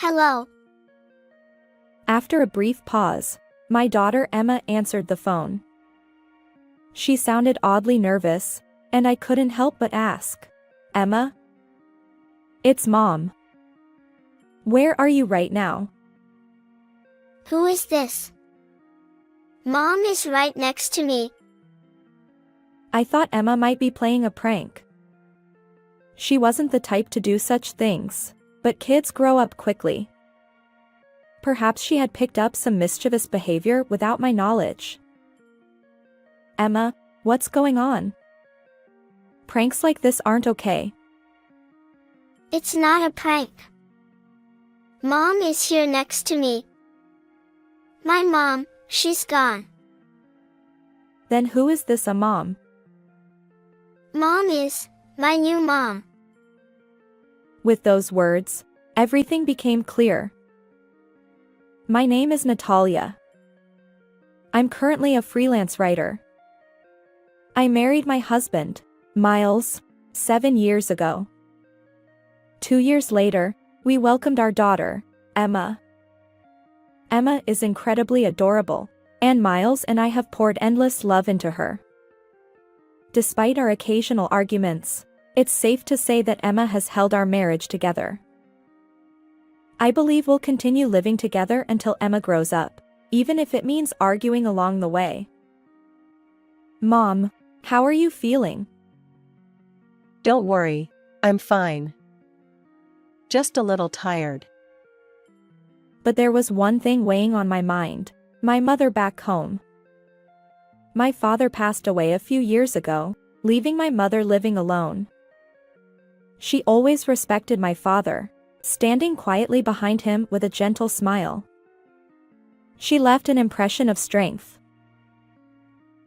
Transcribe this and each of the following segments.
Hello. After a brief pause, my daughter Emma answered the phone. She sounded oddly nervous, and I couldn't help but ask, "Emma?" "It's Mom." "Where are you right now?" Who is this? Mom is right next to me. I thought Emma might be playing a prank. She wasn't the type to do such things, but kids grow up quickly. Perhaps she had picked up some mischievous behavior without my knowledge. "Emma, what's going on? Pranks like this aren't okay." It's not a prank. Mom is here next to me. My mom, she's gone. Then who is this a mom? Mom is my new mom. With those words, everything became clear. My name is Natalia. I'm currently a freelance writer. I married my husband, Miles, 7 years ago. 2 years later, we welcomed our daughter, Emma. Emma is incredibly adorable, and Miles and I have poured endless love into her. Despite our occasional arguments, it's safe to say that Emma has held our marriage together. I believe we'll continue living together until Emma grows up, even if it means arguing along the way. Mom, how are you feeling? Don't worry, I'm fine. Just a little tired. But there was one thing weighing on my mind, my mother back home. My father passed away a few years ago, leaving my mother living alone. She always respected my father, standing quietly behind him with a gentle smile. She left an impression of strength.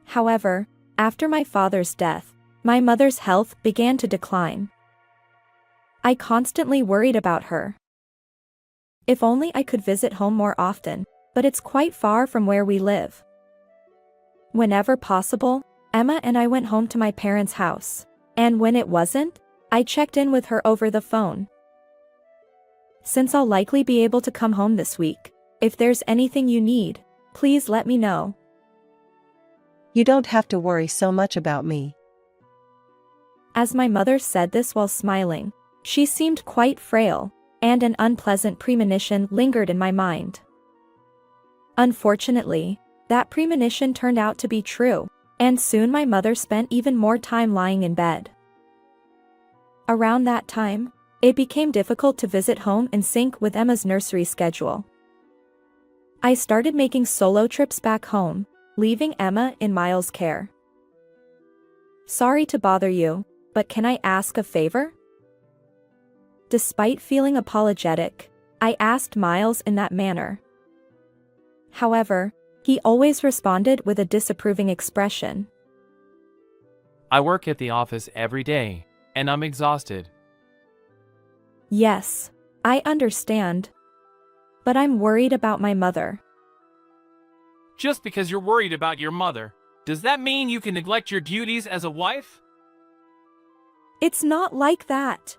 However, after my father's death, my mother's health began to decline. I constantly worried about her. If only I could visit home more often, but it's quite far from where we live. Whenever possible, Emma and I went home to my parents' house, and when it wasn't, I checked in with her over the phone. Since I'll likely be able to come home this week, if there's anything you need, please let me know. You don't have to worry so much about me. As my mother said this while smiling, she seemed quite frail, and an unpleasant premonition lingered in my mind. Unfortunately, that premonition turned out to be true, and soon my mother spent even more time lying in bed. Around that time, it became difficult to visit home in sync with Emma's nursery schedule. I started making solo trips back home, leaving Emma in Miles' care. Sorry to bother you, but can I ask a favor? Despite feeling apologetic, I asked Miles in that manner. However, he always responded with a disapproving expression. I work at the office every day, and I'm exhausted. Yes, I understand. But I'm worried about my mother. Just because you're worried about your mother, does that mean you can neglect your duties as a wife? It's not like that.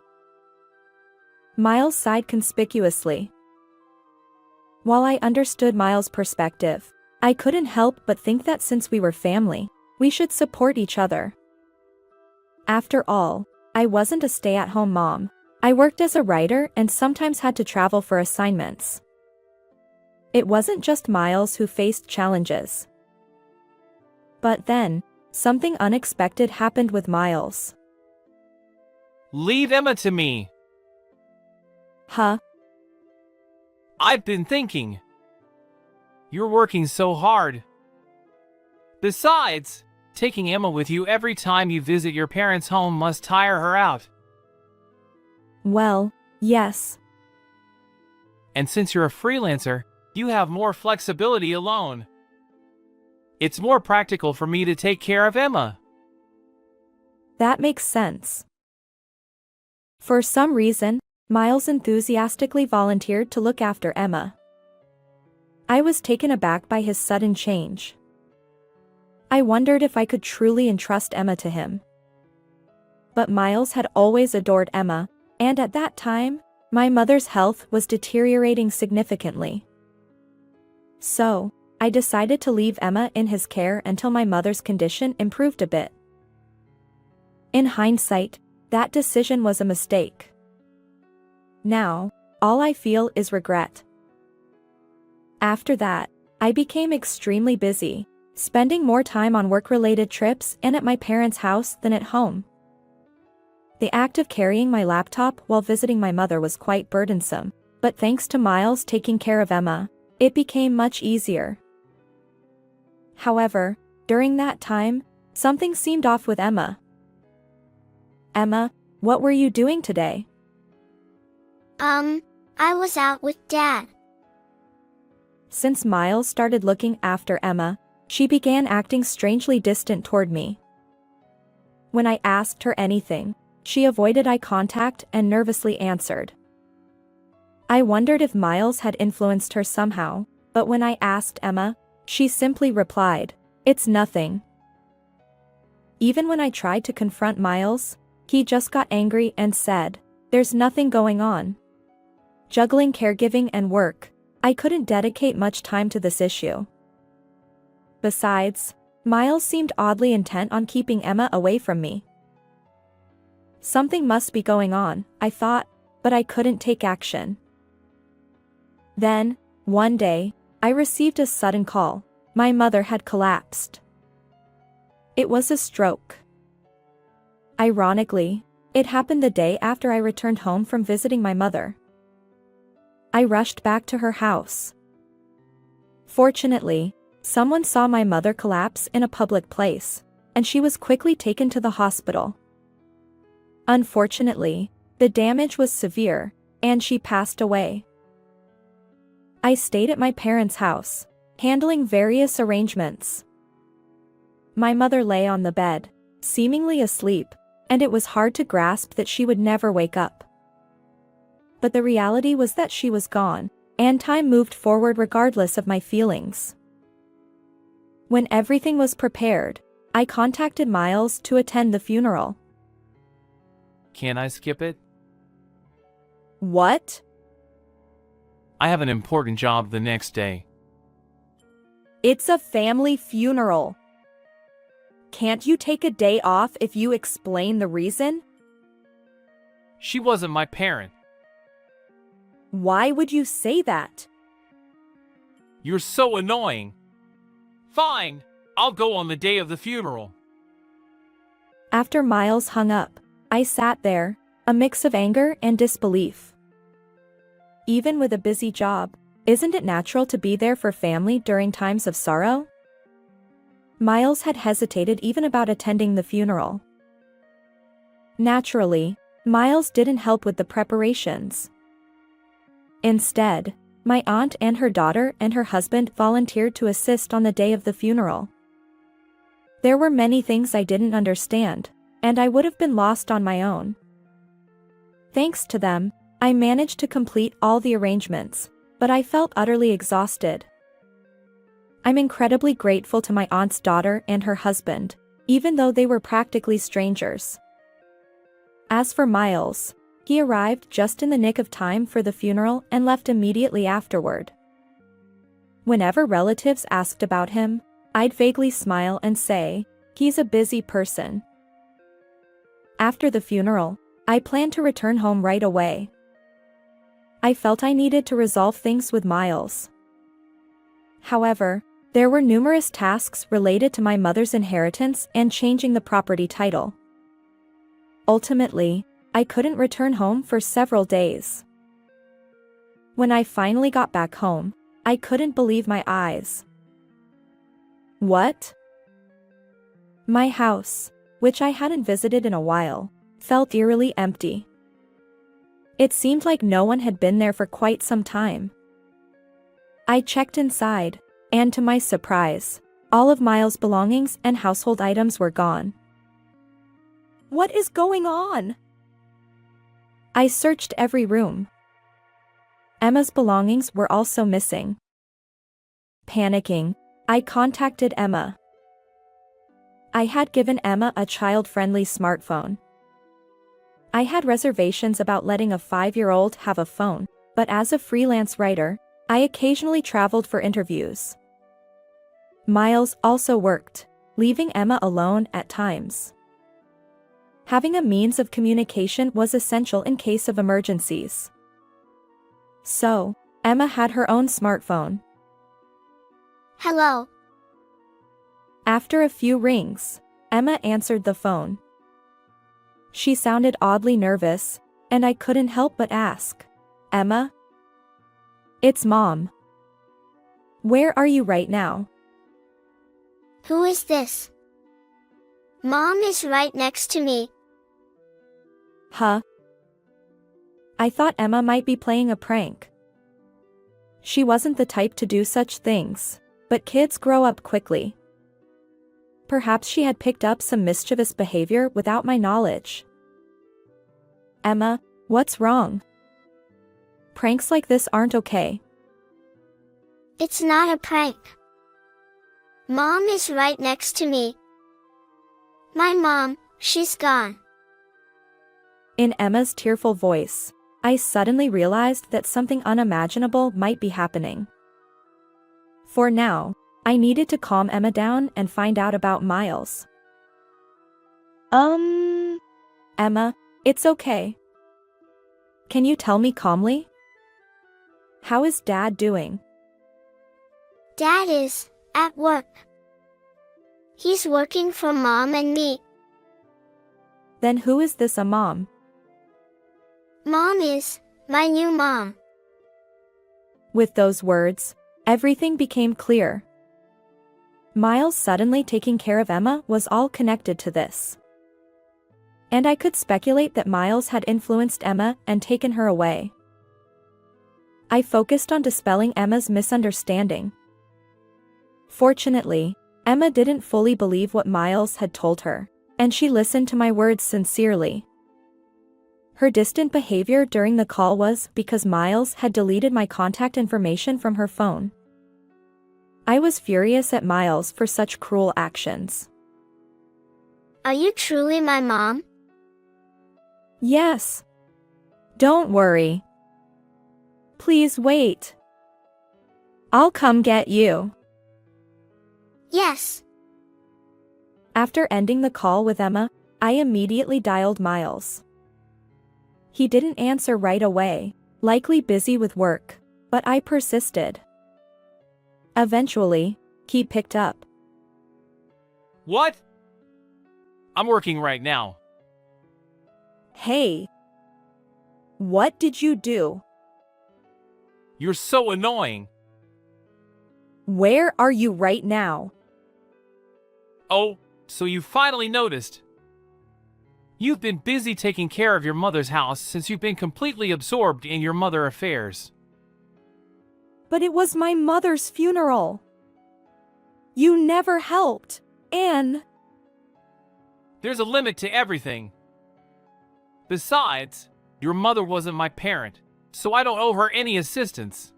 Miles sighed conspicuously. While I understood Miles' perspective, I couldn't help but think that since we were family, we should support each other. After all, I wasn't a stay-at-home mom. I worked as a writer and sometimes had to travel for assignments. It wasn't just Miles who faced challenges. But then, something unexpected happened with Miles. Leave Emma to me. Huh? I've been thinking. You're working so hard. Besides, taking Emma with you every time you visit your parents' home must tire her out. Well, yes. And since you're a freelancer, you have more flexibility alone. It's more practical for me to take care of Emma. That makes sense. For some reason, Miles enthusiastically volunteered to look after Emma. I was taken aback by his sudden change. I wondered if I could truly entrust Emma to him. But Miles had always adored Emma, and at that time, My mother's health was deteriorating significantly. So, I decided to leave Emma in his care until my mother's condition improved a bit. In hindsight, that decision was a mistake. Now, all I feel is regret. After that, I became extremely busy, spending more time on work-related trips and at my parents' house than at home. The act of carrying my laptop while visiting my mother was quite burdensome, but thanks to Miles taking care of Emma, it became much easier. However, during that time, something seemed off with Emma. Emma, what were you doing today? I was out with Dad. Since Miles started looking after Emma, she began acting strangely distant toward me. When I asked her anything, she avoided eye contact and nervously answered. I wondered if Miles had influenced her somehow, but when I asked Emma, she simply replied, "It's nothing." Even when I tried to confront Miles, he just got angry and said, "There's nothing going on." Juggling caregiving and work, I couldn't dedicate much time to this issue. Besides, Miles seemed oddly intent on keeping Emma away from me. Something must be going on, I thought, but I couldn't take action. Then, one day, I received a sudden call. My mother had collapsed. It was a stroke. Ironically, it happened the day after I returned home from visiting my mother. I rushed back to her house. Fortunately, someone saw my mother collapse in a public place, and she was quickly taken to the hospital. Unfortunately, the damage was severe, and she passed away. I stayed at my parents' house, handling various arrangements. My mother lay on the bed, seemingly asleep, and it was hard to grasp that she would never wake up. But the reality was that she was gone, and time moved forward regardless of my feelings. When everything was prepared, I contacted Miles to attend the funeral. Can I skip it? What? I have an important job the next day. It's a family funeral. Can't you take a day off if you explain the reason? She wasn't my parent. Why would you say that? You're so annoying. Fine, I'll go on the day of the funeral. After Miles hung up, I sat there, a mix of anger and disbelief. Even with a busy job, isn't it natural to be there for family during times of sorrow? Miles had hesitated even about attending the funeral. Naturally, Miles didn't help with the preparations. Instead, my aunt and her daughter and her husband volunteered to assist on the day of the funeral. There were many things I didn't understand, and I would have been lost on my own. Thanks to them, I managed to complete all the arrangements, but I felt utterly exhausted. I'm incredibly grateful to my aunt's daughter and her husband, even though they were practically strangers. As for Miles, he arrived just in the nick of time for the funeral and left immediately afterward. Whenever relatives asked about him, I'd vaguely smile and say, "He's a busy person." After the funeral, I planned to return home right away. I felt I needed to resolve things with Miles. However, there were numerous tasks related to my mother's inheritance and changing the property title. Ultimately, I couldn't return home for several days. When I finally got back home, I couldn't believe my eyes. What? My house, which I hadn't visited in a while, felt eerily empty. It seemed like no one had been there for quite some time. I checked inside, and to my surprise, all of Miles' belongings and household items were gone. What is going on? I searched every room. Emma's belongings were also missing. Panicking, I contacted Emma. I had given Emma a child-friendly smartphone. I had reservations about letting a 5-year-old have a phone, but as a freelance writer, I occasionally traveled for interviews. Miles also worked, leaving Emma alone at times. Having a means of communication was essential in case of emergencies. So, Emma had her own smartphone. Hello. After a few rings, Emma answered the phone. She sounded oddly nervous, and I couldn't help but ask, "Emma?" "It's Mom." "Where are you right now?" Who is this? Mom is right next to me. "Huh?" I thought Emma might be playing a prank. She wasn't the type to do such things, but kids grow up quickly. Perhaps she had picked up some mischievous behavior without my knowledge. "Emma, what's wrong? Pranks like this aren't okay." It's not a prank. Mom is right next to me. My mom, she's gone. In Emma's tearful voice, I suddenly realized that something unimaginable might be happening. For now, I needed to calm Emma down and find out about Miles. Emma, it's okay. Can you tell me calmly? How is Dad doing?" Dad is at work. He's working for Mom and me. "Then who is this a mom?" Mom is my new mom. With those words, everything became clear. Miles suddenly taking care of Emma was all connected to this. And I could speculate that Miles had influenced Emma and taken her away. I focused on dispelling Emma's misunderstanding. Fortunately, Emma didn't fully believe what Miles had told her, and she listened to my words sincerely. Her distant behavior during the call was because Miles had deleted my contact information from her phone. I was furious at Miles for such cruel actions. Are you truly my mom? "Yes. Don't worry. Please wait. I'll come get you." Yes. After ending the call with Emma, I immediately dialed Miles. He didn't answer right away, likely busy with work, but I persisted. Eventually, he picked up. What? I'm working right now. "Hey. What did you do? You're so annoying. Where are you right now?" Oh, so you finally noticed. You've been busy taking care of your mother's house since you've been completely absorbed in your mother affairs. "But it was my mother's funeral. You never helped, and..." There's a limit to everything. Besides, your mother wasn't my parent, so I don't owe her any assistance.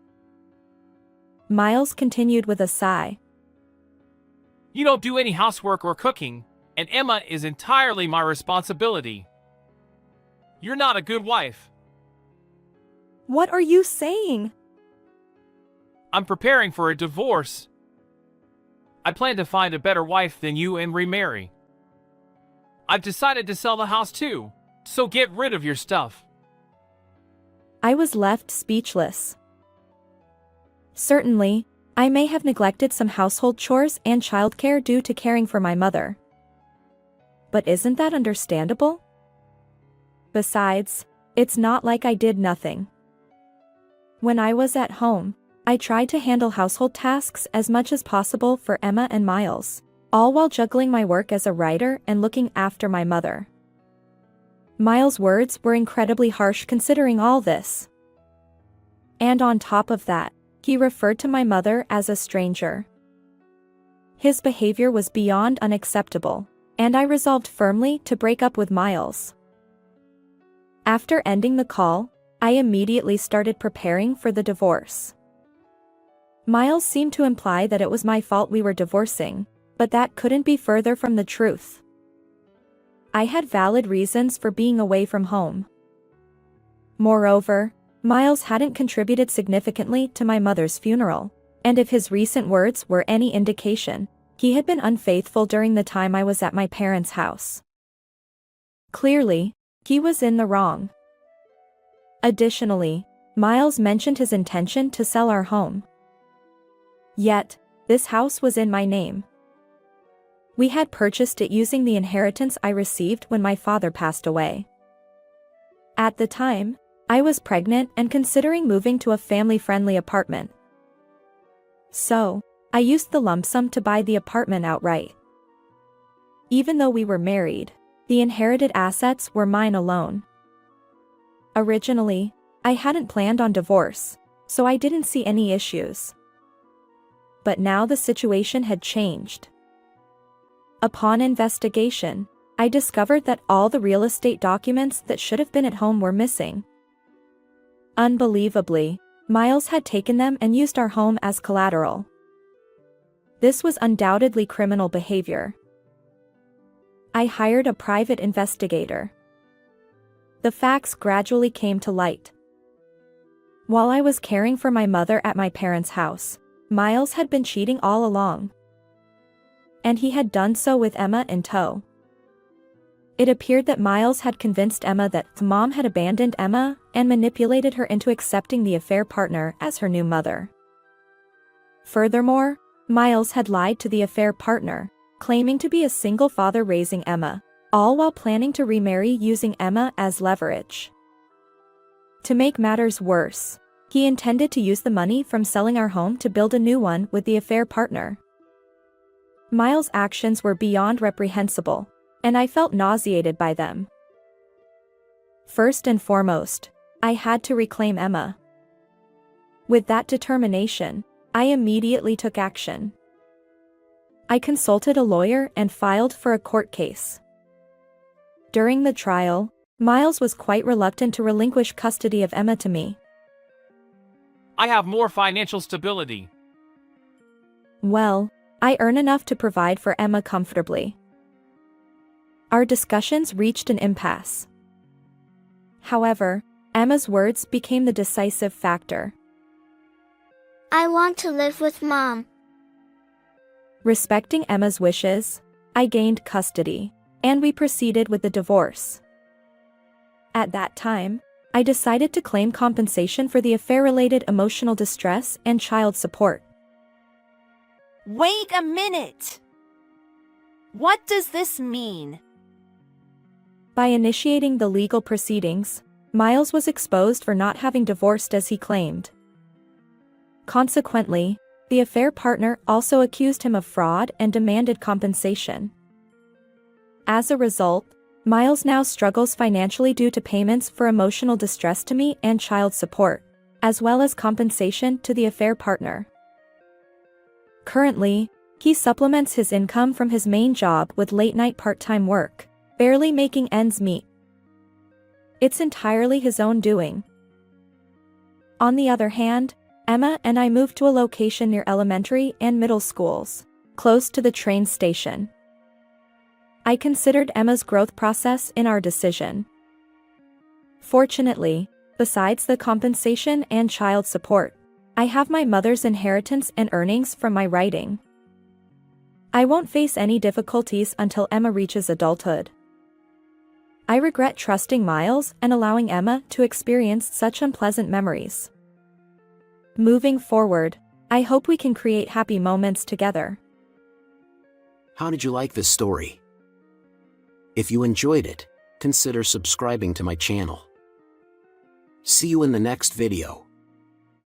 Miles continued with a sigh. You don't do any housework or cooking, and Emma is entirely my responsibility. You're not a good wife. "What are you saying?" I'm preparing for a divorce. I plan to find a better wife than you and remarry. I've decided to sell the house too, so get rid of your stuff. I was left speechless. Certainly, I may have neglected some household chores and childcare due to caring for my mother. But isn't that understandable? Besides, it's not like I did nothing. When I was at home, I tried to handle household tasks as much as possible for Emma and Miles, all while juggling my work as a writer and looking after my mother. Miles' words were incredibly harsh considering all this. And on top of that, he referred to my mother as a stranger. His behavior was beyond unacceptable, and I resolved firmly to break up with Miles. After ending the call, I immediately started preparing for the divorce. Miles seemed to imply that it was my fault we were divorcing, but that couldn't be further from the truth. I had valid reasons for being away from home. Moreover, Miles hadn't contributed significantly to my mother's funeral, and if his recent words were any indication, he had been unfaithful during the time I was at my parents' house. Clearly, he was in the wrong. Additionally, Miles mentioned his intention to sell our home. Yet, this house was in my name. We had purchased it using the inheritance I received when my father passed away. At the time, I was pregnant and considering moving to a family-friendly apartment. So, I used the lump sum to buy the apartment outright. Even though we were married, the inherited assets were mine alone. Originally, I hadn't planned on divorce, so I didn't see any issues. But now the situation had changed. Upon investigation, I discovered that all the real estate documents that should have been at home were missing. Unbelievably, Miles had taken them and used our home as collateral. This was undoubtedly criminal behavior. I hired a private investigator. The facts gradually came to light. While I was caring for my mother at my parents' house, Miles had been cheating all along. And he had done so with Emma in tow. It appeared that Miles had convinced Emma that Mom had abandoned Emma and manipulated her into accepting the affair partner as her new mother. Furthermore, Miles had lied to the affair partner, claiming to be a single father raising Emma, all while planning to remarry using Emma as leverage. To make matters worse, he intended to use the money from selling our home to build a new one with the affair partner. Miles' actions were beyond reprehensible, and I felt nauseated by them. First and foremost, I had to reclaim Emma. With that determination, I immediately took action. I consulted a lawyer and filed for a court case. During the trial, Miles was quite reluctant to relinquish custody of Emma to me. I have more financial stability. Well, I earn enough to provide for Emma comfortably. Our discussions reached an impasse. However, Emma's words became the decisive factor. I want to live with Mom. Respecting Emma's wishes, I gained custody, and we proceeded with the divorce. At that time, I decided to claim compensation for the affair-related emotional distress and child support. Wait a minute! What does this mean? By initiating the legal proceedings, Miles was exposed for not having divorced as he claimed. Consequently, the affair partner also accused him of fraud and demanded compensation. As a result, Miles now struggles financially due to payments for emotional distress to me and child support, as well as compensation to the affair partner. Currently, he supplements his income from his main job with late-night part-time work, barely making ends meet. It's entirely his own doing. On the other hand, Emma and I moved to a location near elementary and middle schools, close to the train station. I considered Emma's growth process in our decision. Fortunately, besides the compensation and child support, I have my mother's inheritance and earnings from my writing. I won't face any difficulties until Emma reaches adulthood. I regret trusting Miles and allowing Emma to experience such unpleasant memories. Moving forward, I hope we can create happy moments together. How did you like this story? If you enjoyed it, consider subscribing to my channel. See you in the next video.